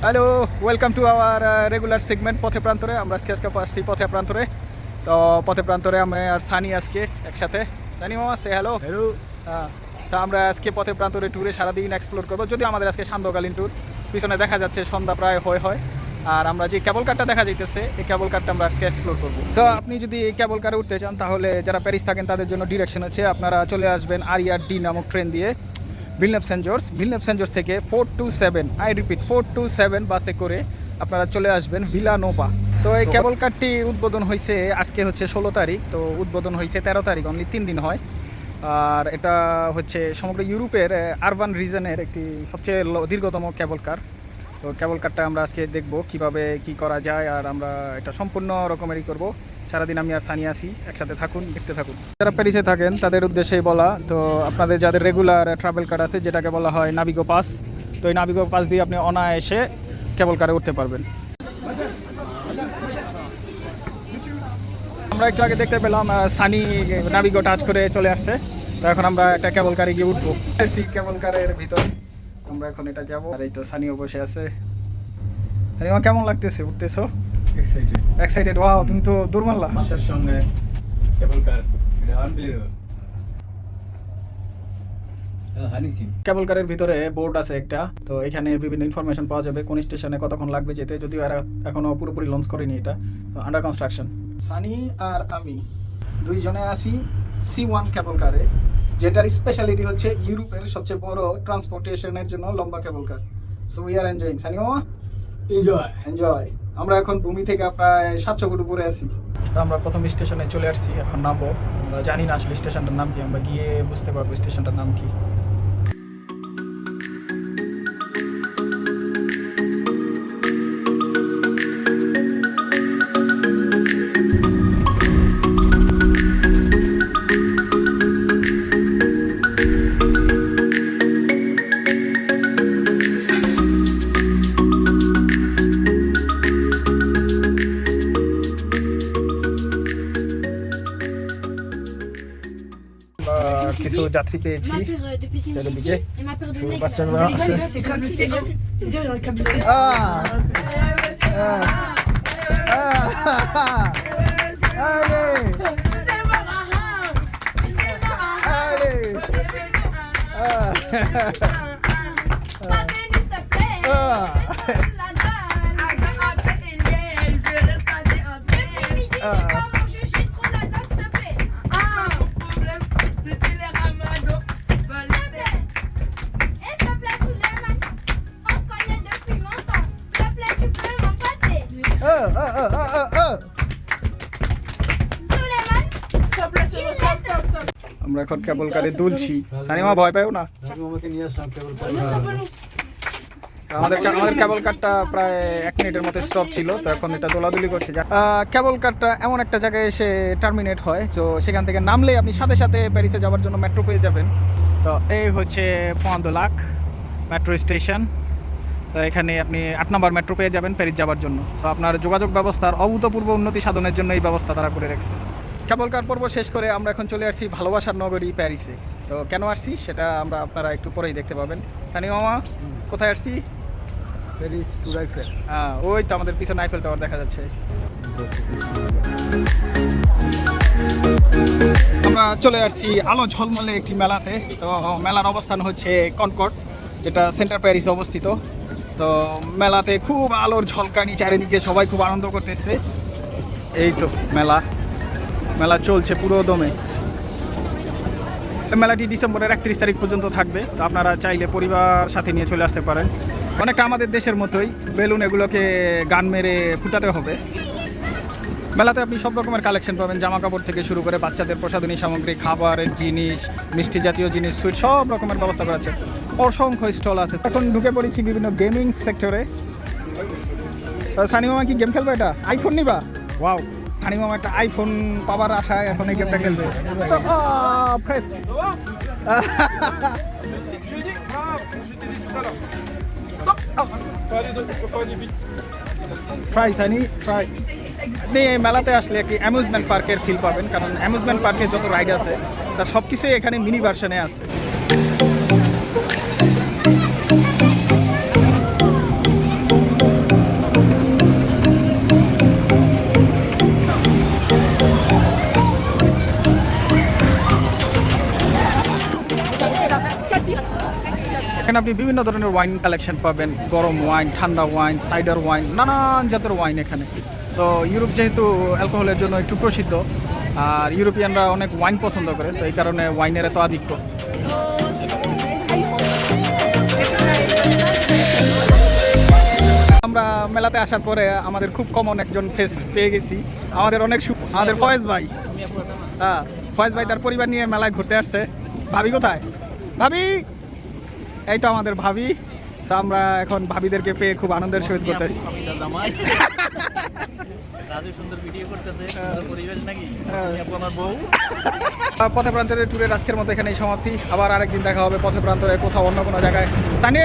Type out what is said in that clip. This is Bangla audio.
Hello, welcome to our regular segment পথে প্রান্তরে। আমরা আজকে আসছি পথে প্রান্তরে। তো পথে প্রান্তরে আমরা আর সানি আজকে একসাথে। সানি মামা, সে হ্যালো। হ্যালো। হ্যাঁ, তো আমরা আজকে পথে প্রান্তরে ট্যুরে সারাদিন এক্সপ্লোর করবো। যদিও আমাদের আজকে সান্ধ্যকালীন ট্যুর, পিছনে দেখা যাচ্ছে সন্ধ্যা প্রায় হয়। আর আমরা যে কেবল কারটা দেখা যাইতেছে, এই কেবল কারটা আমরা আজকে এক্সপ্লোর করবো। তো আপনি যদি এই কেবল কারে উঠতে চান, তাহলে যারা প্যারিস থাকেন তাদের জন্য ডিরেকশন হচ্ছে আপনারা চলে আসবেন RER-D নামক ট্রেন দিয়ে ভিলনেভ-সেন্ট-জর্জ থেকে 427, আই রিপিট 427 বাসে করে আপনারা চলে আসবেন ভিলানোভা। তো এই কেবল কারটি উদ্বোধন হয়েছে আজকে হচ্ছে 16 তারিখ, তো উদ্বোধন হয়েছে 13 তারিখ, অনলি 3 দিন হয়। আর এটা হচ্ছে সমগ্র ইউরোপের আরবান রিজনের একটি সবচেয়ে দীর্ঘতম কেবল কার। তো কেবল কারটা আমরা আজকে দেখবো কিভাবে কি করা যায়, আর আমরা এটা সম্পূর্ণ রকমেরই করব। সারাদিন আমি আর সানি আছি, একসাথে থাকুন, দেখতে থাকুন। যারা প্যারিসে থাকেন তাদের উদ্দেশ্যে বলা, তো আপনাদের যাদের রেগুলার ট্রাভেল কার্ড আছে, যেটাকে বলা হয় নাভিগো পাস, তো এই নাভিগো পাস দিয়ে আপনি অনায়াসে কেবল কারে উঠতে পারবেন। আমরা একটু আগে দেখতে পেলাম সানি নাভিগো টাচ করে চলে আসছে। তো এখন আমরা একটা কেবল কারে গিয়ে উঠবো। কেবল কারের ভিতর আমরা এখন এটা যাবো। আর এই তো সানিও বসে আছে। সানিমা, কেমন লাগতেছে উঠতেছো? এক্সাইটেড। ওয়াও, তুমি তো দূর মারলা। মাসের সঙ্গে কেবল কার, এটা আনবিলিভেবল। কেবল কারের ভিতরে বোর্ড আছে একটা, তো এখানে বিভিন্ন ইনফরমেশন পাওয়া যাবে, কোন স্টেশনে কতক্ষণ লাগবে যেতে। যদিও এরা এখনো পুরোপুরি লঞ্চ করেনি, এটা তো আন্ডার কনস্ট্রাকশন। সানি আর আমি দুইজনে আছি C1 কেবল কারে, যেটার স্পেশালিটি হচ্ছে ইউরোপের সবচেয়ে বড় ট্রান্সপোর্টেশনের জন্য লম্বা cable car. So we are enjoying. Sunny মামা, এনজয়। আমরা এখন ভূমি থেকে প্রায় 700 ফুট উপরে আছি। তো আমরা প্রথম স্টেশনে চলে আসছি, এখন নামবো। আমরা জানি না আসলে স্টেশনটার নাম কি, আমরা গিয়ে বুঝতে পারবো স্টেশনটার নাম কি। কিছু যাত্রী পেয়েছি চারিদিকে। বাচ্চাগুলো আছে। আমরা এখন কেবল কারে দুলছি। সানিমা, ভয় পাও না? আমাদের কেবল কারটা প্রায় 1 মিনিটের মতো স্টপ ছিল, তো এখন এটা দোলাদুলি করছে। কেবল কারটা এমন একটা জায়গায় এসে টার্মিনেট হয়, তো সেখান থেকে নামলে আপনি সাথে সাথে প্যারিসে যাওয়ার জন্য মেট্রো পেয়ে যাবেন। তো এই হচ্ছে পয়েন্ট দো লাক মেট্রো স্টেশন। তো এখানে আপনি 8 নম্বর মেট্রো পেয়ে যাবেন প্যারিস যাওয়ার জন্য। সো আপনার যোগাযোগ ব্যবস্থার অভূতপূর্ব উন্নতি সাধনের জন্য এই ব্যবস্থা তারা করে রাখছে। কেবল কার পর্ব শেষ করে আমরা এখন চলে আসছি ভালোবাসার নগরী প্যারিসে। তো কেন আসছি সেটা আপনারা একটু পরেই দেখতে পাবেন। সানি মামা, কোথায় আসছি? প্যারিস টুর আইফেল। হ্যাঁ, ওই তো আমাদের পিছনে আইফেল টাওয়ার দেখা যাচ্ছে। আমরা চলে আসছি আলো ঝলমলে একটি মেলাতে। তো মেলার অবস্থান হচ্ছে কনকর্ড, যেটা সেন্টার প্যারিসে অবস্থিত। তো মেলাতে খুব আলোর ঝলকানি, চারিদিকে সবাই খুব আনন্দ করতেছে। এই তো মেলা চলছে পুরো দমে। মেলাটি ডিসেম্বরের 31 তারিখ পর্যন্ত থাকবে। তো আপনারা চাইলে পরিবার সাথে নিয়ে চলে আসতে পারেন। অনেকটা আমাদের দেশের মতোই বেলুন এগুলোকে গান মেরে ফুটাতে হবে। মেলাতে আপনি সব রকমের কালেকশন পাবেন, জামা কাপড় থেকে শুরু করে বাচ্চাদের প্রসাধনী সামগ্রী, খাবারের জিনিস, মিষ্টি জাতীয় জিনিস, সুইট, সব রকমের ব্যবস্থা করা আছে। অসংখ্য স্টল আছে। এখন ঢুকে পড়েছি বিভিন্ন গেমিং সেক্টরে। সানি মামা, কি গেম খেলবে? এটা আইফোন নিবা? ওয়াও, সানি মামা একটা আইফোন পাওয়ার আশায় এখন এই গেমটা খেলবে। তো ফ্রেশ ট্রাই সানি, ট্রাই। আপনি এই মেলাতে আসলে একটি অ্যামিউজমেন্ট পার্কের ফিল পাবেন, কারণ অ্যামিউজমেন্ট পার্কে যত রাইড আছে তার সব কিছুই এখানে মিনি ভার্সনে আছে। এখানে আপনি বিভিন্ন ধরনের ওয়াইন কালেকশন পাবেন, গরম ওয়াইন, ঠান্ডা ওয়াইন, সাইডার ওয়াইন, নানান জাতের ওয়াইন এখানে। তো ইউরোপ যেহেতু অ্যালকোহলের জন্য একটু প্রসিদ্ধ, আর ইউরোপিয়ানরা অনেক ওয়াইন পছন্দ করে, তো এই কারণে ওয়াইনের এত আধিক্য। আমরা মেলাতে আসার পরে আমাদের খুব কমন একজন ফেস পেয়ে গেছি, আমাদের আমাদের ফয়েজ ভাই। হ্যাঁ, ফয়েজ ভাই তার পরিবার নিয়ে মেলায় ঘুরতে আসছে। ভাবি কোথায়? ভাবি, এই তো আমাদের ভাবি। তো আমরা এখন ভাবিদেরকে পেয়ে খুব আনন্দের সহিত করতেছি। পথে প্রান্তরের ট্যুরের আজকের মতো এখানেই সমাপ্তি। আবার আরেকদিন দেখা হবে পথে প্রান্তরে কোথাও অন্য কোনো জায়গায়। সানি